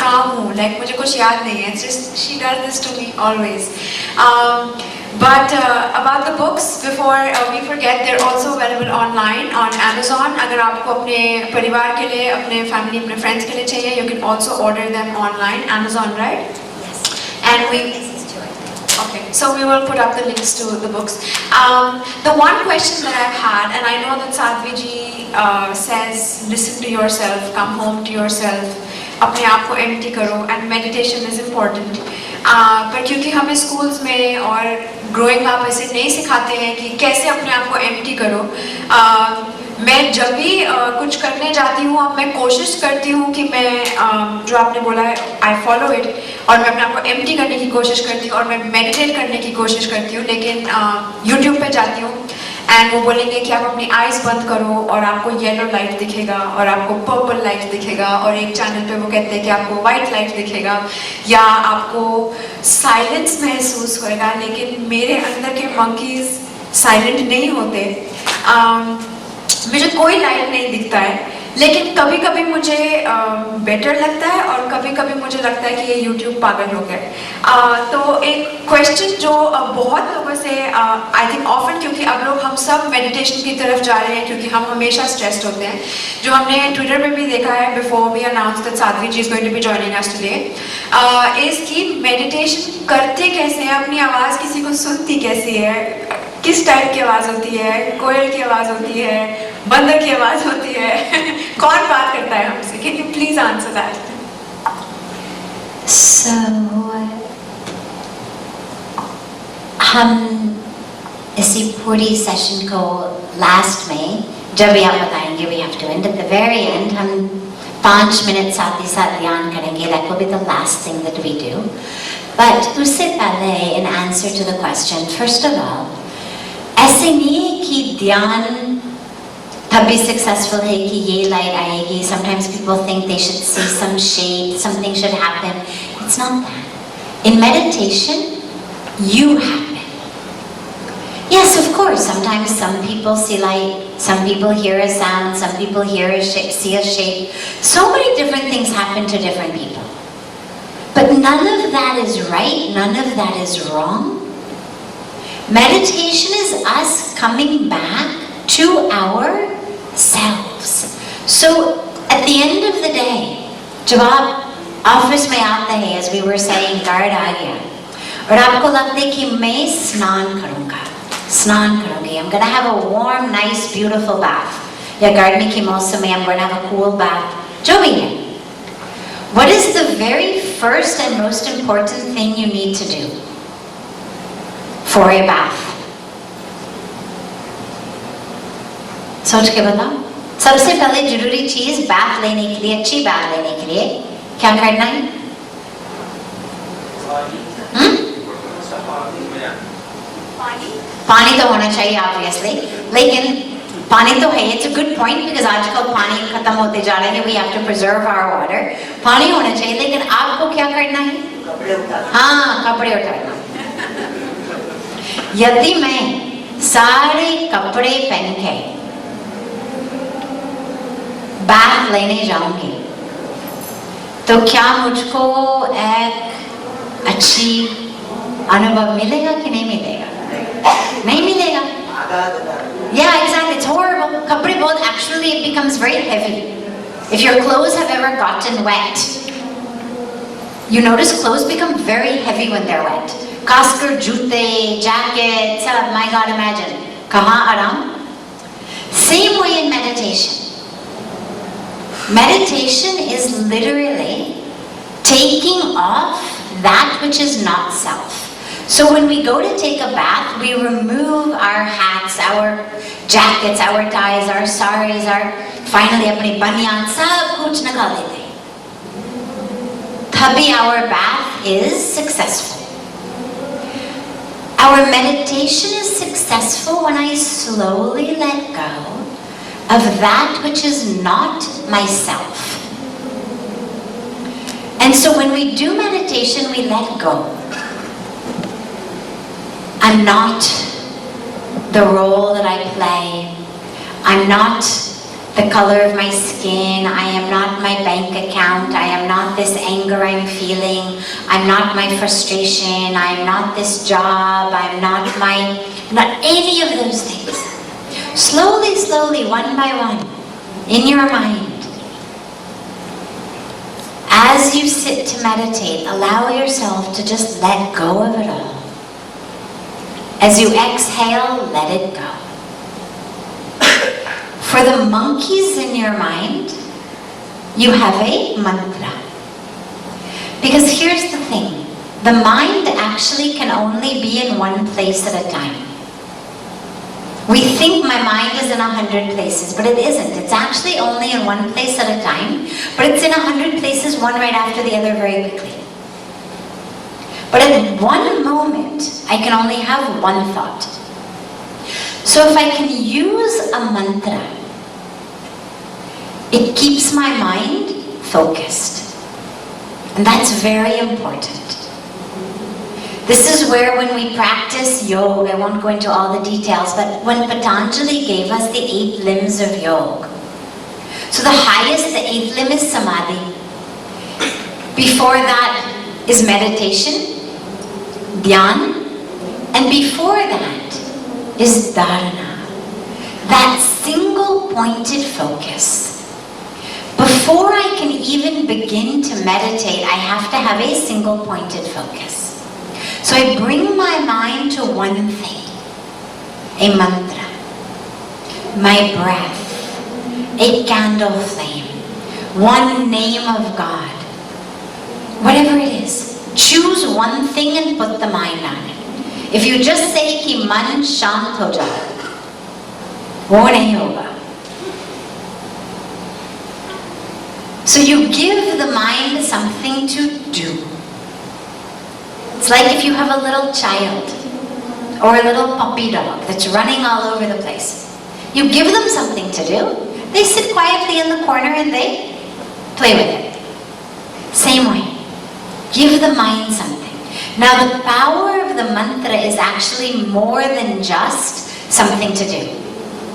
काम हूँ, like मुझे कुछ याद नहीं है. It's just she does this to me always. But about the books, before we forget, they're also available online on Amazon. अगर आपको अपने परिवार के लिए, अपने family, अपने friends के लिए चाहिए, you can also order them online. Amazon, right? Yes. And we. Okay, so we will put up the links to the books. The one question that I've had, and I know that Sadhvi ji says, listen to yourself, come home to yourself, अपने आप को empty करो, and meditation is important. पर क्योंकि हमें schools में और growing up ऐसे नहीं सिखाते हैं कि कैसे अपने आप को empty करो. मैं जब भी कुछ करने जाती हूँ, अब मैं कोशिश करती हूँ कि मैं जो आपने बोला है, I follow it, और मैं अपने आप को empty करने की कोशिश करती हूँ और मैं meditate करने की कोशिश करती हूँ. लेकिन YouTube पे जाती हूँ and वो बोलेंगे कि आप अपनी eyes बंद करो और आपको yellow light दिखेगा और आपको purple light दिखेगा, और एक चैनल पे वो कहते हैं कि आपको white light दिखेगा या आपको silence महसूस होएगा. लेकिन मेरे अंदर के monkeys silent नहीं होते. मुझे कोई लाइट नहीं दिखता है, लेकिन कभी कभी मुझे बेटर लगता है और कभी कभी मुझे लगता है कि ये YouTube पागल हो गए. तो एक क्वेश्चन जो बहुत लोगों से आई थिंक ऑफन, क्योंकि अब लोग हम सब मेडिटेशन की तरफ जा रहे हैं क्योंकि हम हमेशा स्ट्रेस्ड होते हैं, जो हमने ट्विटर पे भी देखा है before we announce that Sadhvi ji is going to be joining us today, is कि मेडिटेशन करते कैसे हैं, अपनी आवाज़ किसी को सुनती कैसी है, किस टाइप की आवाज़ होती है, कोयल की आवाज़ होती है, बंदर की आवाज़ होती है, कौन बात करता है हमसे? Can you please answer that? So, हम इसी पूरी सेशन को लास्ट में जब भी आप बताएंगे we have to end at the very end, हम 5 मिनट साथ ही साथ ध्यान करेंगे. That will be the last thing that we do. But उससे पहले, in answer to the question, first of all, ऐसे नहीं है कि ध्यान तभी successful है कि ये light आएगी. Sometimes people think they should see some shade, something should happen. It's not that. In meditation, you happen. Yes, of course, sometimes some people see light, some people hear a sound, some people hear a shape, see a shape. So many different things happen to different people. But none of that is right, none of that is wrong. Meditation is us coming back to ourselves. So at the end of the day, जब आप office में आते हैं, as we were saying, guard आ गया और आपको लगता है कि मैं स्नान करूँगा, स्नान करूँगी, I'm gonna have a warm, nice, beautiful bath. या गर्मी के मौसम में I'm gonna have a cool bath. जो भी है. What is the very first and most important thing you need to do for a bath? सोच के बताओ. सबसे पहले जरूरी चीज बाथ लेने के लिए, अच्छी बाथ लेने के लिए क्या करना है? पानी तो होना चाहिए obviously, लेकिन पानी तो है. It's a good point because आजकल पानी खत्म होते जा रहे हैं. We have to preserve our water. पानी होना चाहिए, लेकिन आपको क्या करना है? हाँ, कपड़े उतारना. यदि मैं सारे कपड़े पहन के बाथ लेने जाऊंगी तो क्या मुझको एक अच्छी अनुभव मिलेगा कि नहीं मिलेगा? नहीं मिलेगा. Yeah, exactly. It's horrible. कपड़े बहुत, actually it becomes very heavy. If your clothes have ever gotten wet, you notice clothes become very heavy when they're wet. खासकर जूते, jacket, सब. My God, imagine. कहाँ आराम? Same way in meditation. Meditation is literally taking off that which is not self. So when we go to take a bath, we remove our hats, our jackets, our ties, our saris, our finally अपने बनियान, सब कुछ निकाल देते हैं. तभी our bath is successful. Our meditation is successful when I slowly let go of that which is not myself. And so when we do meditation, we let go. I'm not the role that I play. I'm not the color of my skin. I am not my bank account. I am not this anger I'm feeling. I'm not my frustration. I'm not this job. I'm not any of those things. Slowly, slowly, one by one, in your mind, as you sit to meditate, allow yourself to just let go of it all. As you exhale, let it go. For the monkeys in your mind, you have a mantra. Because here's the thing, the mind actually can only be in one place at a time. We think my mind is in 100 places, but it isn't. It's actually only in one place at a time, but it's in 100 places, one right after the other, very quickly. But at one moment, I can only have one thought. So if I can use a mantra, it keeps my mind focused. And that's very important. This is where when we practice yoga, I won't go into all the details, but when Patanjali gave us the 8 limbs of yoga, so the highest, the 8th limb is samadhi. Before that is meditation, dhyan, and before that is dharana. That single pointed focus. Before I can even begin to meditate, I have to have a single pointed focus. So I bring my mind to one thing, a mantra, my breath, a candle flame, one name of God, whatever it is. Choose one thing and put the mind on it. If you just say ki man shant ho jaa, wo nahi hoga. So you give the mind something to do. It's like if you have a little child or a little puppy dog that's running all over the place. You give them something to do. They sit quietly in the corner and they play with it. Same way. Give the mind something. Now the power of the mantra is actually more than just something to do.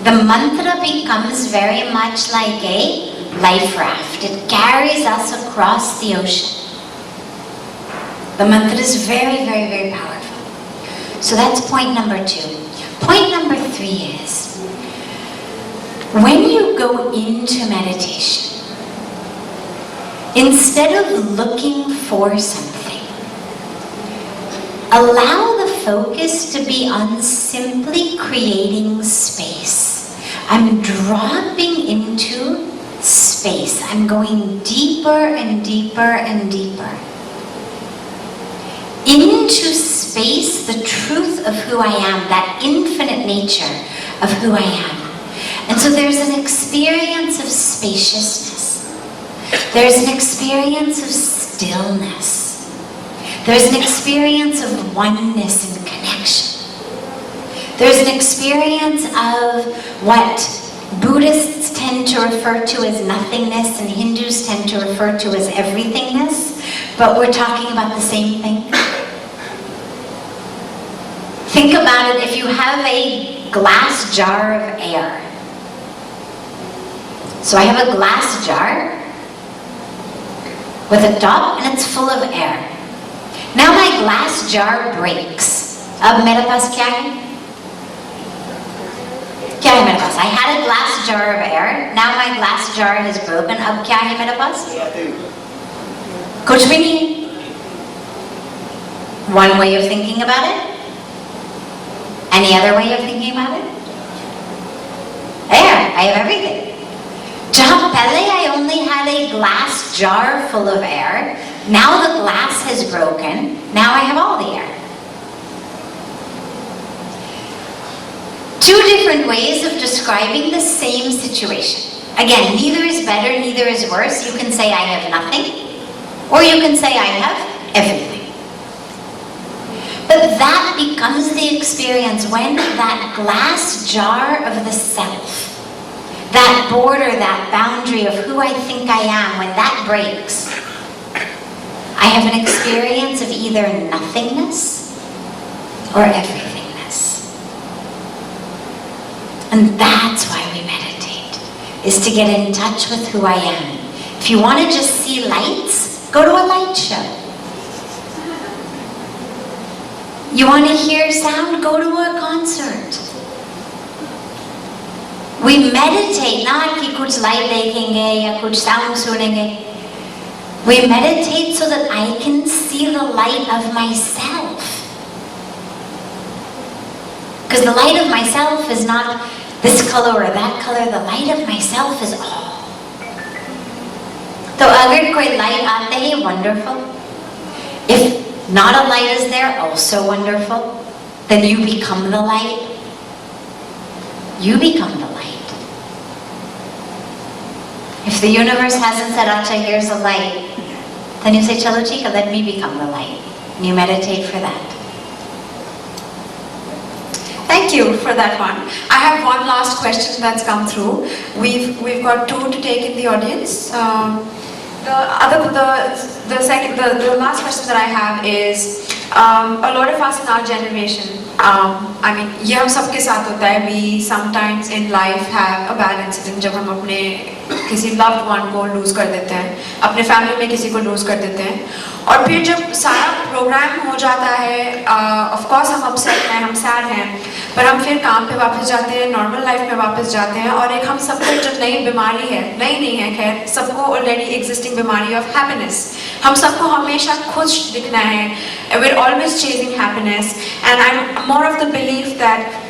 The mantra becomes very much like a life raft. It carries us across the ocean. The mantra is very, very, very powerful. So that's point number 2. Point number 3 is, when you go into meditation, instead of looking for something, allow the focus to be on simply creating space. I'm dropping into space. I'm going deeper and deeper and deeper into space, the truth of who I am, that infinite nature of who I am. And so there's an experience of spaciousness. There's an experience of stillness. There's an experience of oneness and connection. There's an experience of what Buddhists tend to refer to as nothingness and Hindus tend to refer to as everythingness, but we're talking about the same thing. Think about it, if you have a glass jar of air. So I have a glass jar with a top and it's full of air. Now my glass jar breaks. Ab mere paas kya hai? Kya hai mere paas? I had a glass jar of air. Now my glass jar has broken. Ab kya hai mere paas? Kuch bhi nahi. One way of thinking about it. Any other way of thinking about it? Air. I have everything. Jahan pehle I only had a glass jar full of air. Now the glass has broken. Now I have all the air. Two different ways of describing the same situation. Again, neither is better, neither is worse. You can say I have nothing, or you can say I have everything. But that becomes the experience when that glass jar of the self, that border, that boundary of who I think I am, when that breaks, I have an experience of either nothingness or everythingness. And that's why we meditate. is to get in touch with who I am. If you want to just see lights, go to a light show. You want to hear sound, go to a concert. We meditate, not कि कुछ light देखेंगे या कुछ sound सुनेंगे. We meditate so that I can see the light of myself. Because the light of myself is not this color or that color. The light of myself is all. So agar koi light aate hai, wonderful. If not a light is there, also wonderful. Then you become the light. You become the light. If the universe hasn't said, Acha, here's a light, then you say, Chalo Chika, let me become the light. And you meditate for that. Thank you for that one. I have one last question that's come through. We've got two to take in the audience. The last question that I have is, a lot of us in our generation, I mean, ये हम सबके साथ होता है. We sometimes in life have a bad incident जब हम अपने किसी loved one को lose कर देते हैं, अपने family में किसी को lose कर देते हैं, और फिर जब सारा प्रोग्राम हो जाता है, of course हम upset हैं, हम sad हैं, पर हम फिर काम पे वापस जाते हैं, normal life में वापस जाते हैं, और एक हम सबको जो नई बीमारी है, नई नहीं है खैर, सबको already existing बीमारी of happiness. हम सबको हमेशा खुश दिखना है. We're always chasing happiness, and I'm more of the belief that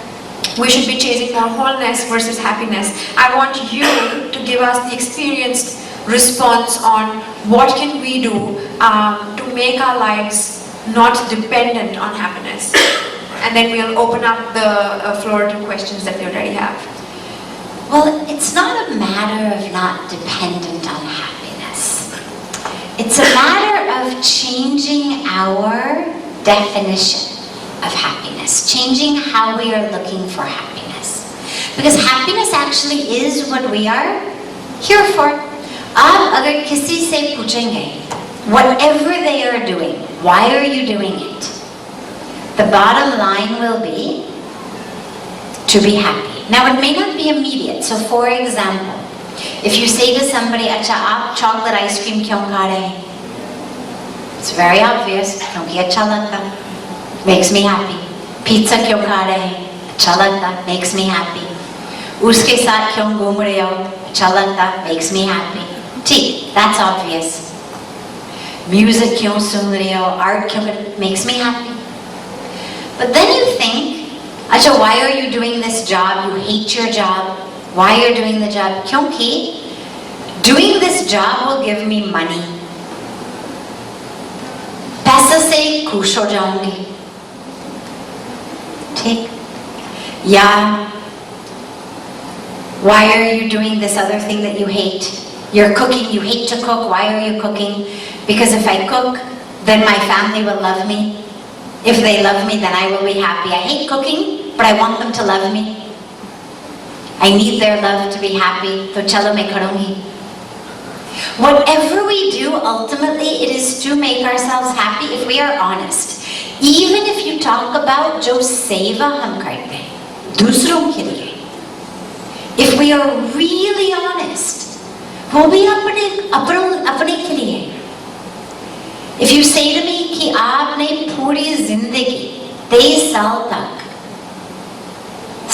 we should be chasing more wholeness versus happiness. I want you to give us the experienced response on what can we do to make our lives not dependent on happiness. And then we'll open up the floor to questions that we already have. Well, it's not a matter of not dependent on happiness. It's a matter of changing our definition of happiness, changing how we are looking for happiness. Because happiness actually is what we are here for. Aap agar kisi se puchenge, whatever they are doing, why are you doing it? The bottom line will be to be happy. Now it may not be immediate. So for example, if you say to somebody, "Acha, aap chocolate ice cream kyon kha rahe hain?" It's very obvious. Kyunki acha lagta, makes me happy. Pizza kyon kha rahe hain? Acha lagta, makes me happy. Uske saath kyon ghum rahe ho? Acha lagta, makes me happy. Theek, that's obvious. Music kyon sun rahe ho? Art kyon makes me happy. But then you think, Acha, why are you doing this job? You hate your job. Why are you doing the job? Kyunki doing this job will give me money. पैसे से खुश हो जाऊंगी. ठीक? Yeah. Why are you doing this other thing that you hate? You're cooking, you hate to cook. Why are you cooking? Because if I cook, then my family will love me. If they love me, then I will be happy. I hate cooking, but I want them to love me. I need their love to be happy. So chalo main karungi. Whatever we do, ultimately, it is to make ourselves happy if we are honest. Even if you talk about jo seva hum karte hain, dusron ke liye. If we are really honest, wo bhi apne ke liye. If you say to me कि आपने पूरी जिंदगी 23 साल तक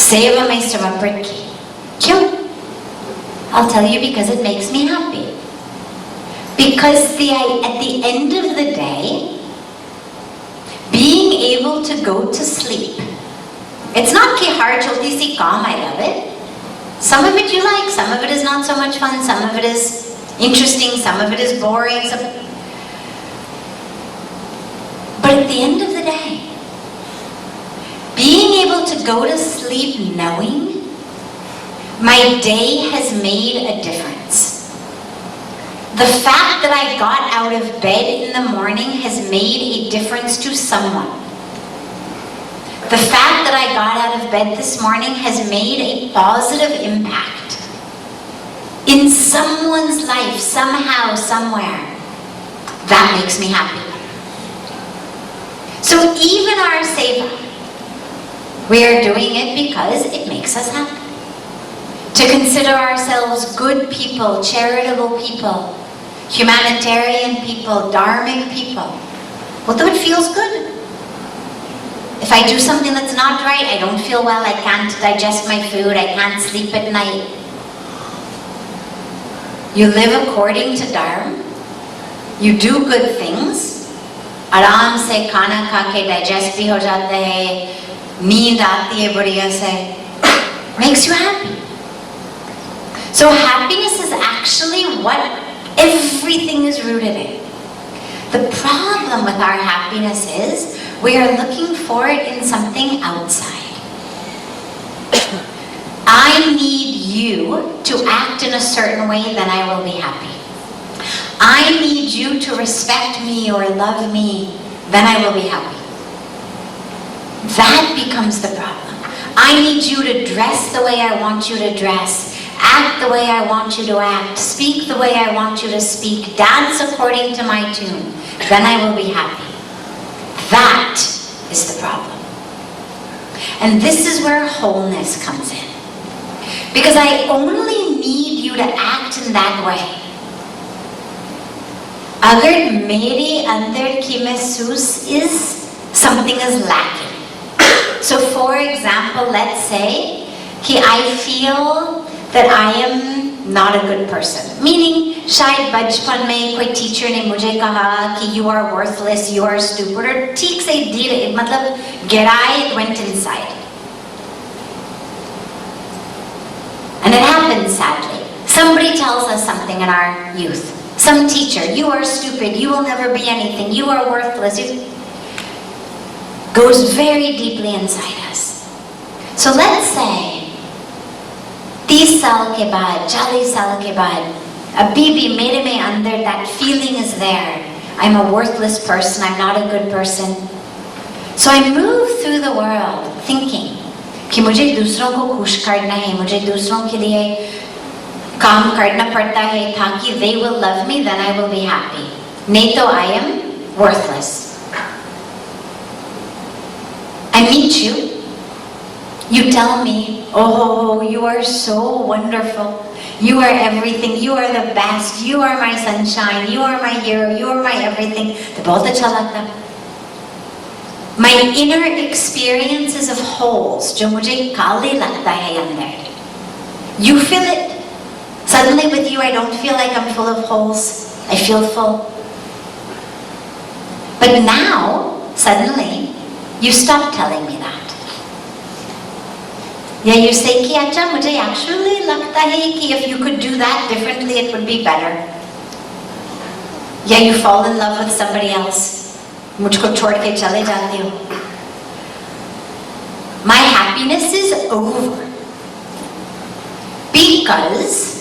सेवा में समर्पित की, क्यों? I'll tell you, because it makes me happy. Because at the end of the day, being able to go to sleep, it's not कि हर छोटी सी काम, I love it. Some of it you like, some of it is not so much fun, some of it is interesting, some of it is boring. But at the end of the day, being able to go to sleep knowing my day has made a difference. The fact that I got out of bed in the morning has made a difference to someone. The fact that I got out of bed this morning has made a positive impact in someone's life, somehow, somewhere. That makes me happy. So even our seva, we are doing it because it makes us happy. to consider ourselves good people, charitable people, humanitarian people, dharmic people. Well, though it feels good. If I do something that's not right, I don't feel well, I can't digest my food, I can't sleep at night. You live according to Dharma, you do good things, आराम से खाना खा के digest भी हो जाता है, नींद आती है बढ़िया से, makes you happy. So happiness is actually what everything is rooted in. The problem with our happiness is we are looking for it in something outside. I need you to act in a certain way, then I will be happy. I need you to respect me or love me, then I will be happy. That becomes the problem. I need you to dress the way I want you to dress, act the way I want you to act, speak the way I want you to speak, dance according to my tune, then I will be happy. That is the problem. And this is where wholeness comes in. Because I only need you to act in that way. Agar mere andar ki mehsoos is, something is lacking. So for example, let's say कि I feel that I am not a good person. Meaning, शायद बचपन में कोई teacher ने मुझे कहा कि you are worthless, you are stupid, और ठीक से धीरे मतलब गहराई it went inside. And it happens sadly. Somebody tells us something in our youth. Some teacher, you are stupid, you will never be anything, you are worthless. It goes very deeply inside us. So let's say 30 साल के बाद, 40 साल के बाद, अभी भी मेरे में अंदर that feeling is there. I'm a worthless person, I'm not a good person. So I move through the world thinking कि मुझे दूसरों को खुश करना है, मुझे दूसरों के लिए काम करना पड़ता है ताकि they will love me, then I will be happy. नहीं तो I am worthless. I meet you. You tell me, oh, you are so wonderful. You are everything. You are the best. You are my sunshine. You are my hero. You are my everything. तो बहुत अच्छा लगता है. My inner experiences of holes, जो मुझे काले लगता है अंदर. You feel it. Suddenly with you, I don't feel like I'm full of holes. I feel full. But now, suddenly, you stop telling me that. Yeah, you say कि अच्छा मुझे actually लगता है कि if you could do that differently, it would be better. Yeah, you fall in love with somebody else. मुझको छोड़ के चले जाते हो. My happiness is over. Because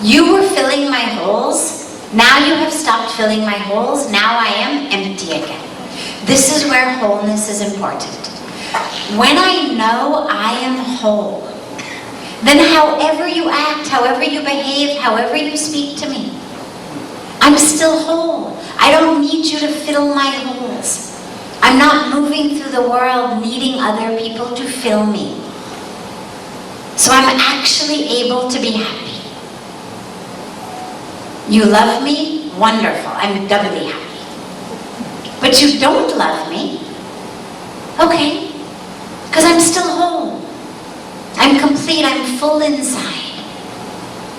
you were filling my holes, now you have stopped filling my holes, now I am empty again. This is where wholeness is important. When I know I am whole, then however you act, however you behave, however you speak to me, I'm still whole. I don't need you to fill my holes. I'm not moving through the world needing other people to fill me. So I'm actually able to be happy. You love me? Wonderful. I'm doubly happy. But you don't love me? Okay. Because I'm still whole. I'm complete. I'm full inside.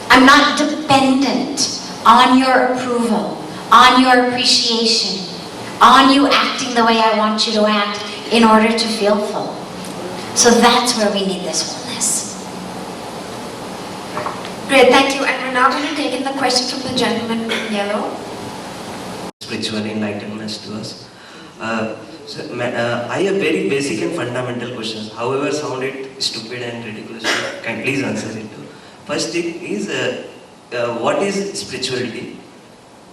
I'm not dependent on your approval, on your appreciation, on you acting the way I want you to act in order to feel full. So that's where we need this wholeness. Great, thank you. And we're now going to take in the question from the gentleman in yellow. Spiritual enlightenment to us. I have very basic and fundamental questions. However, sounded stupid and ridiculous, can please answer it. First thing is, what is spirituality?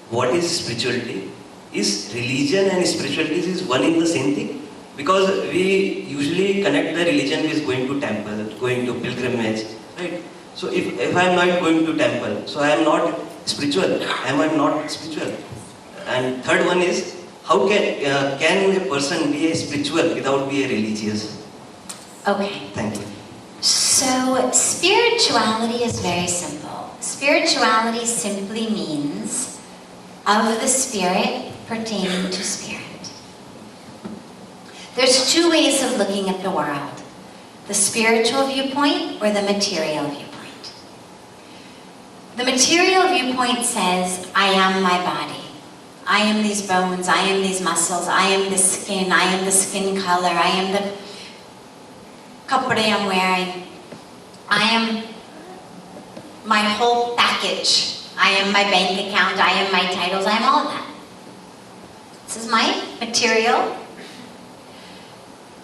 What is spirituality? Is religion and spirituality is one in the same thing? Because we usually connect the religion with going to temple, going to pilgrimage, right? So if I am not going to temple, so I am not spiritual. Am I not spiritual? And third one is, how can a person be a spiritual without being a religious? Okay. Thank you. So spirituality is very simple. Spirituality simply means of the spirit pertaining to spirit. There's two ways of looking at the world: the spiritual viewpoint or the material viewpoint. The material viewpoint says, I am my body. I am these bones, I am these muscles, I am the skin, I am the skin color, I am the kapade I'm wearing, I am my whole package, I am my bank account, I am my titles, I am all of that. This is my material.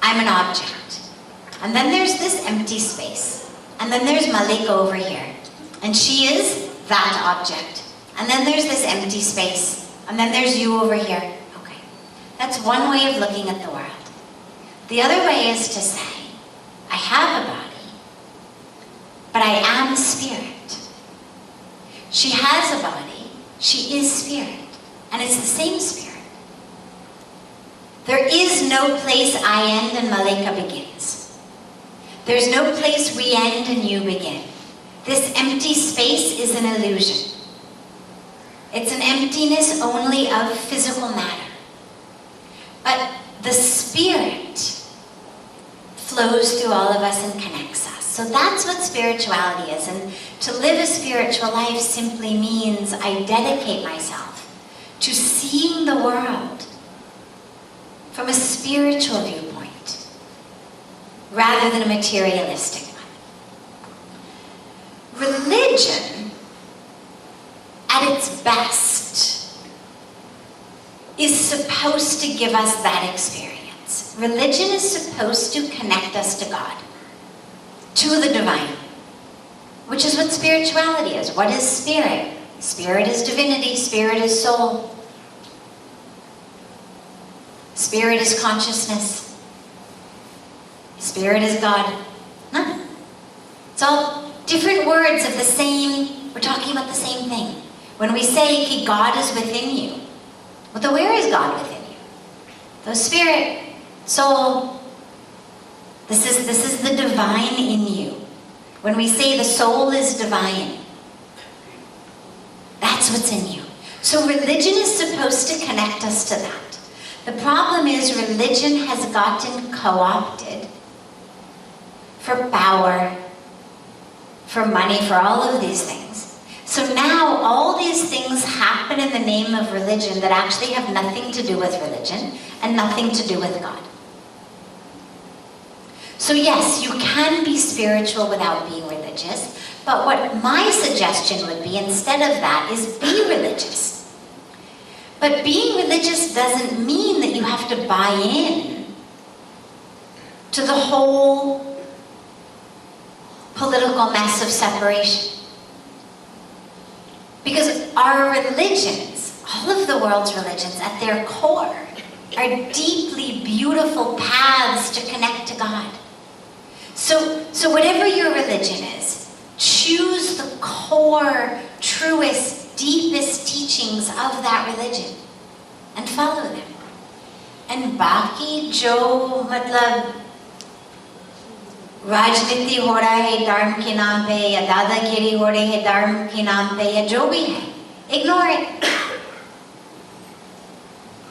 I'm an object. And then there's this empty space. And then there's Malika over here. And she is that object. And then there's this empty space. And then there's you over here. Okay. That's one way of looking at the world. The other way is to say, I have a body, but I am spirit. She has a body, she is spirit. And it's the same spirit. There is no place I end and Malika begins. There's no place we end and you begin. This empty space is an illusion. It's an emptiness only of physical matter. But the spirit flows through all of us and connects us. So that's what spirituality is. And to live a spiritual life simply means I dedicate myself to seeing the world from a spiritual viewpoint rather than a materialistic one. Religion, at its best, is supposed to give us that experience. Religion is supposed to connect us to God, to the divine, which is what spirituality is. What is spirit? Spirit is divinity, spirit is soul. Spirit is consciousness. Spirit is God. No. It's all different words of the same, we're talking about the same thing. When we say, okay, God is within you, well, then where is God within you? The spirit, soul. This is the divine in you. When we say the soul is divine, that's what's in you. So religion is supposed to connect us to that. The problem is religion has gotten co-opted for power, for money, for all of these things. So now all these things happen in the name of religion that actually have nothing to do with religion and nothing to do with God. So yes, you can be spiritual without being religious, but what my suggestion would be instead of that is be religious. But being religious doesn't mean that you have to buy in to the whole political mess of separation. Because our religions, all of the world's religions at their core, are deeply beautiful paths to connect to God. So whatever your religion is, choose the core, truest, deepest teachings of that religion and follow them. And baki jo matlab rajniti ho raha hai dharm ke naam pe ya dadagiri ho rahi hai dharm ke naam pe ya jo bhi hai, ignore it.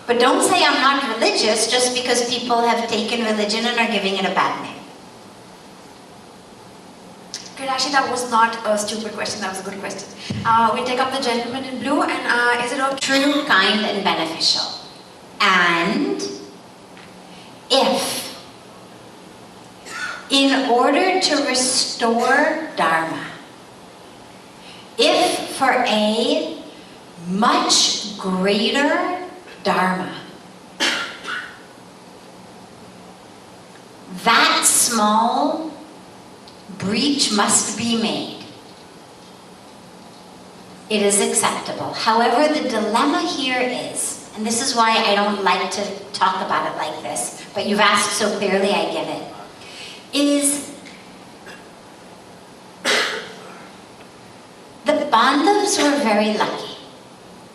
But don't say I'm not religious just because people have taken religion and are giving it a bad name. Good, actually, that was not a stupid question, that was a good question. We'll take up the gentleman in blue, and is it okay? True, kind, and beneficial. And if, in order to restore Dharma, if for a much greater Dharma, that small breach must be made, it is acceptable. However, the dilemma here is, and this is why I don't like to talk about it like this, but you've asked so clearly I get it, is the Bandhavas were very lucky.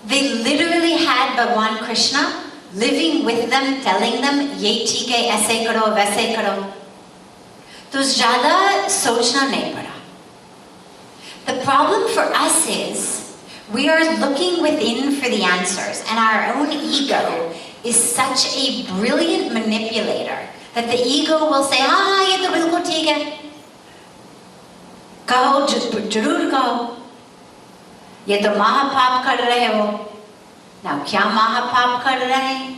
They literally had Bhagwan Krishna living with them, telling them, ye theek hai, aise karo, vaise karo. तो ज़्यादा सोचना नहीं पड़ा. The problem for us is we are looking within for the answers, and our own ego is such a brilliant manipulator that the ego will say, हाँ ये तो बिल्कुल ठीक है, कहो जरूर कहो, ये तो महापाप कर रहे हो. Now क्या महापाप कर रहे हैं?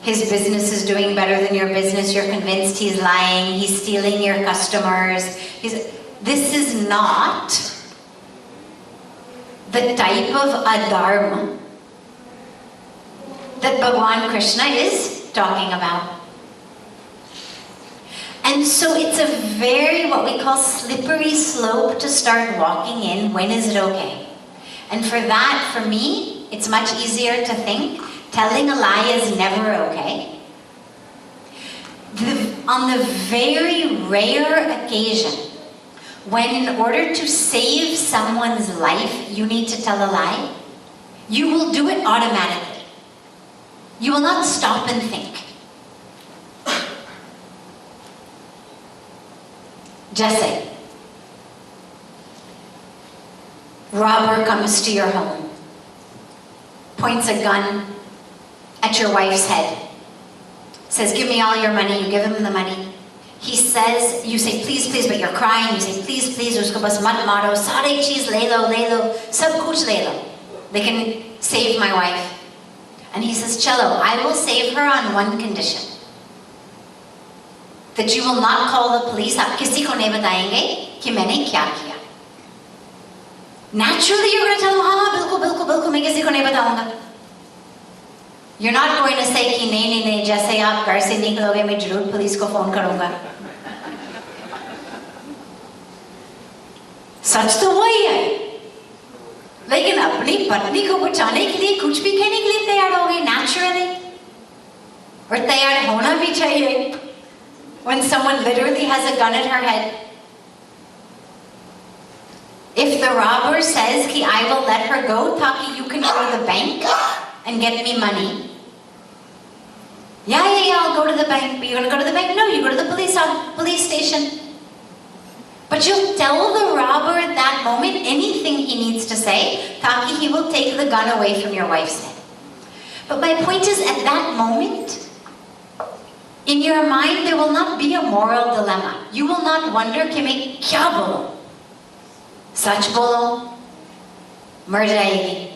His business is doing better than your business. You're convinced he's lying. He's stealing your customers. This is not the type of adharma that Bhagwan Krishna is talking about. And so it's a very, what we call, slippery slope to start walking in. When is it okay? And for that, for me, it's much easier to think telling a lie is never okay. On the very rare occasion when, in order to save someone's life, you need to tell a lie, you will do it automatically. You will not stop and think. Jesse, robber comes to your home, points a gun at your wife's head, says, give me all your money. You give him the money. He says, you say, please, please, but you're crying. You say, please, please, usko bas mat maro, sare cheez le lo, sab kuch le lo. They can save my wife. And he says, Chalo, I will save her on one condition. That you will not call the police. Aap kisi ko nahi batayenge ki maine kya kiya. Naturally, you're going to tell him, हाँ बिल्कुल बिल्कुल बिल्कुल मैं किसी को नहीं बताऊंगा. You're not going to say कि नहीं नहीं नहीं जैसे आप घर से निकलोगे मैं जरूर पुलिस को फोन करूंगा. सच तो वही है, लेकिन अपनी पत्नी को बचाने के लिए कुछ भी कहने के लिए तैयार हो गए naturally. और तैयार होना भी चाहिए when someone literally has a gun at her head. If the robber says कि I will let her go ताकि you can go to the bank and get me money. Yeah, I'll go to the bank. But you're going to go to the bank? No, you go to the police station. But you'll tell the robber at that moment anything he needs to say ताकि he will take the gun away from your wife's head. But my point is, at that moment, in your mind, there will not be a moral dilemma. You will not wonder कि मैं क्या बोलूं? सच बोलो, मर जाएगी.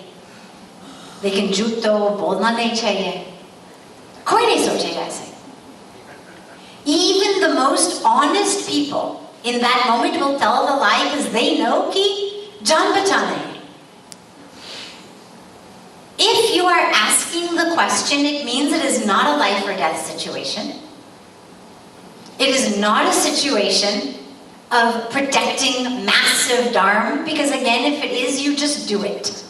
लेकिन झूठ तो बोलना नहीं चाहिए. कोई नहीं सोचेगा ऐसे. Even the most honest people in that moment will tell the lie because they know कि जान बचाना है. If you are asking the question, it means it is not a life or death situation. It is not a situation of protecting massive dharma, because again, if it is, you just do it.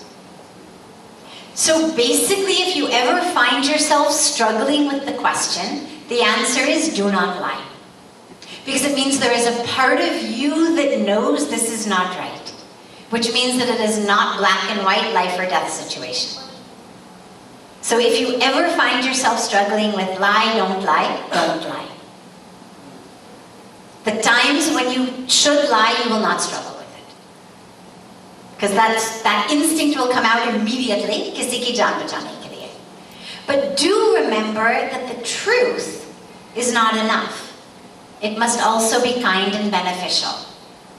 So basically, if you ever find yourself struggling with the question, the answer is do not lie. Because it means there is a part of you that knows this is not right, which means that it is not black and white life or death situation. So if you ever find yourself struggling with lie, don't lie, don't lie. The times when you should lie, you will not struggle with it. Because that instinct will come out immediately, kisi ki jaan bachane ke liye. But do remember that the truth is not enough. It must also be kind and beneficial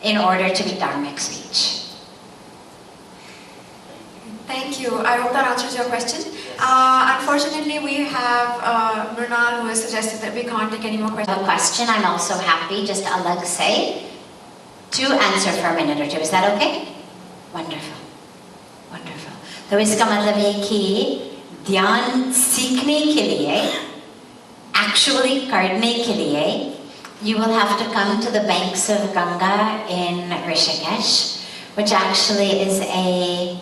in order to be dharmic speech. Thank you. I hope that answers your question. Unfortunately, we have Mrinal who has suggested that we can't take any more questions. A question, I'm also happy, just alag say, to answer for a minute or two. Is that okay? Wonderful. Wonderful. तो इसका मतलब है कि ध्यान सीखने के लिए, actually करने के लिए, you will have to come to the banks of Ganga in Rishikesh, which actually is a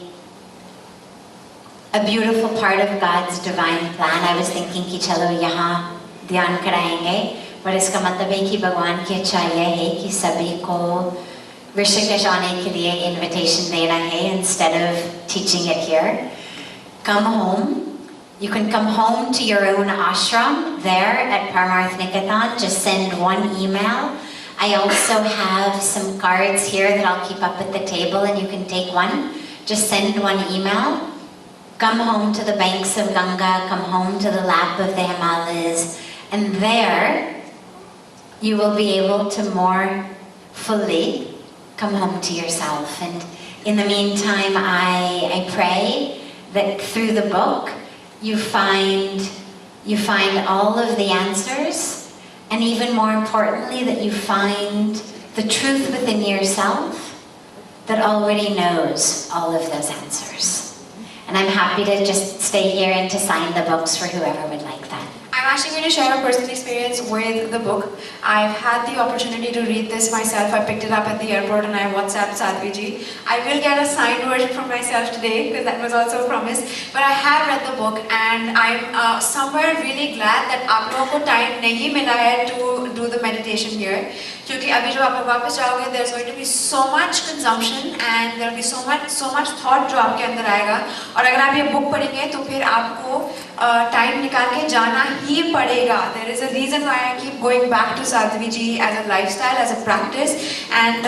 beautiful part of God's divine plan. I was thinking कि चलो यहाँ ध्यान कराएंगे, पर इसका मतलब है कि भगवान की इच्छा ये है कि सभी को ऋषिकेश आने के लिए invitation देना है instead of teaching it here. Come home You can come home to your own ashram there at Paramarth Niketan. Just send one email. I also have some cards here that I'll keep up at the table, and you can take one. Just send one email. Come home to the banks of Ganga, come home to the lap of the Himalayas, and there you will be able to more fully come home to yourself. And in the meantime, I pray that through the book you find all of the answers, and even more importantly, that you find the truth within yourself that already knows all of those answers. And I'm happy to just stay here and to sign the books for whoever would like that. I'm actually going to share a personal experience with the book. I've had the opportunity to read this myself. I picked it up at the airport and I WhatsApped Sadhvi ji. I will get a signed version for myself today because that was also a promise. But I have read the book and I'm somewhere really glad that आप लोगों को time नहीं मिला है to do the meditation here. क्योंकि अभी जब आप वापस जाओगे, there's going to be so much consumption and there will be so much thought जो आपके अंदर आएगा. और अगर आप ये book पढ़ेंगे तो फिर आपको time निकाल के जाना ही पड़ेगा. There is a reason why I keep going back to Sadhvi ji as a lifestyle, as a practice, and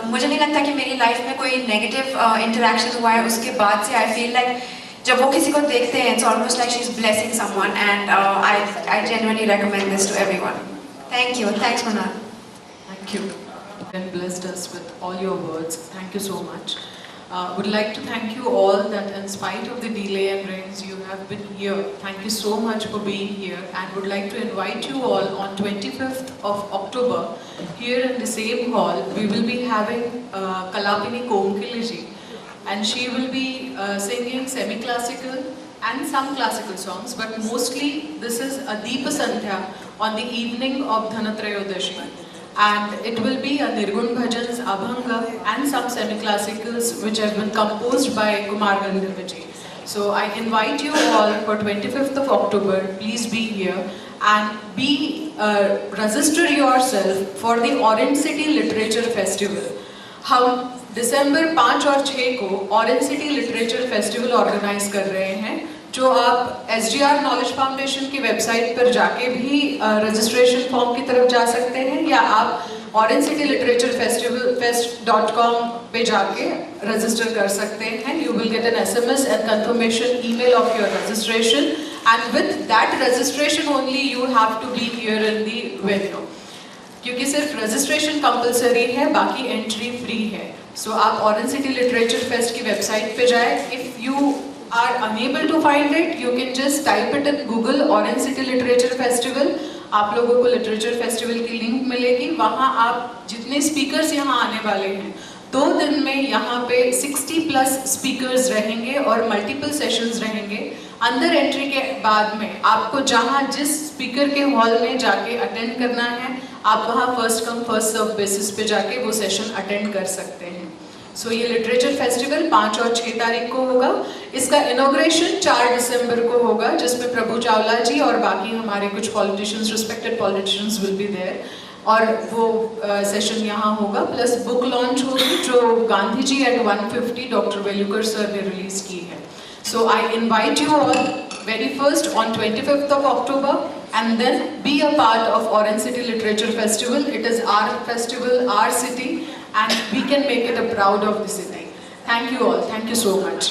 मुझे नहीं लगता कि मेरी life में कोई negative interaction हुआ है उसके बाद से. I feel like जब वो किसी को देखते हैं, it's almost like she's blessing someone, and I genuinely recommend this to everyone. Thank you. Thanks, Manal. Thank you. And blessed us with all your words. Thank you so much. Would like to thank you all that in spite of the delay and rains, you have been here. Thank you so much for being here, and would like to invite you all on 25th of October here in the same hall. We will be having Kalapini Komkiliji, and she will be singing semi-classical and some classical songs, but mostly this is a Deepa Sandhya on the evening of Dhanatrayodashi. And it will be a Nirgun Bhajans, Abhanga and some semi-classicals which have been composed by Kumar Gandharvaji. So I invite you all for 25th of October, please be here and register yourself for the Orange City Literature Festival. हम दिसंबर 5 और 6 को Orange City Literature Festival organise कर रहे हैं, जो आप SGR Knowledge Foundation की website पर जाके भी रजिस्ट्रेशन फॉर्म की तरफ जा सकते हैं, या आप orangeCityLiteratureFestival.com पे जाके रजिस्टर कर सकते हैं. You will get an SMS and confirmation email of your registration, and with that registration only you have to be here in the venue. क्योंकि सिर्फ रजिस्ट्रेशन कंपलसरी है, बाकी एंट्री फ्री है. सो आप ऑरेंज सिटी लिटरेचर फेस्ट की website पे जाए. If you are unable to find it, you can just type it in Google Orange City Literature Festival. आप लोगों को लिटरेचर फेस्टिवल की लिंक मिलेगी. वहाँ आप जितने स्पीकर्स यहाँ आने वाले हैं, 2 दिन में यहाँ पे 60+ स्पीकर्स रहेंगे और मल्टीपल सेशंस रहेंगे. अंदर एंट्री के बाद में आपको जहाँ जिस स्पीकर के हॉल में जाके अटेंड करना है, आप वहाँ first come first serve basis पे जाके वो सेशन अटेंड कर सकते हैं. सो ये लिटरेचर फेस्टिवल 5 और 6 तारीख को होगा. इसका इनॉग्रेशन 4 दिसंबर को होगा, जिसमें प्रभु चावला जी और बाकी हमारे कुछ politicians, respected politicians will be there, और वो सेशन यहाँ होगा. प्लस बुक लॉन्च होगी जो Gandhi ji at 150 doctor Velukar sir ने रिलीज की है. So I invite you all very first on 25th of October, and then be a part of Orange City Literature Festival. It is our festival, our city, and we can make it a proud of the city. Thank you all. Thank you so much.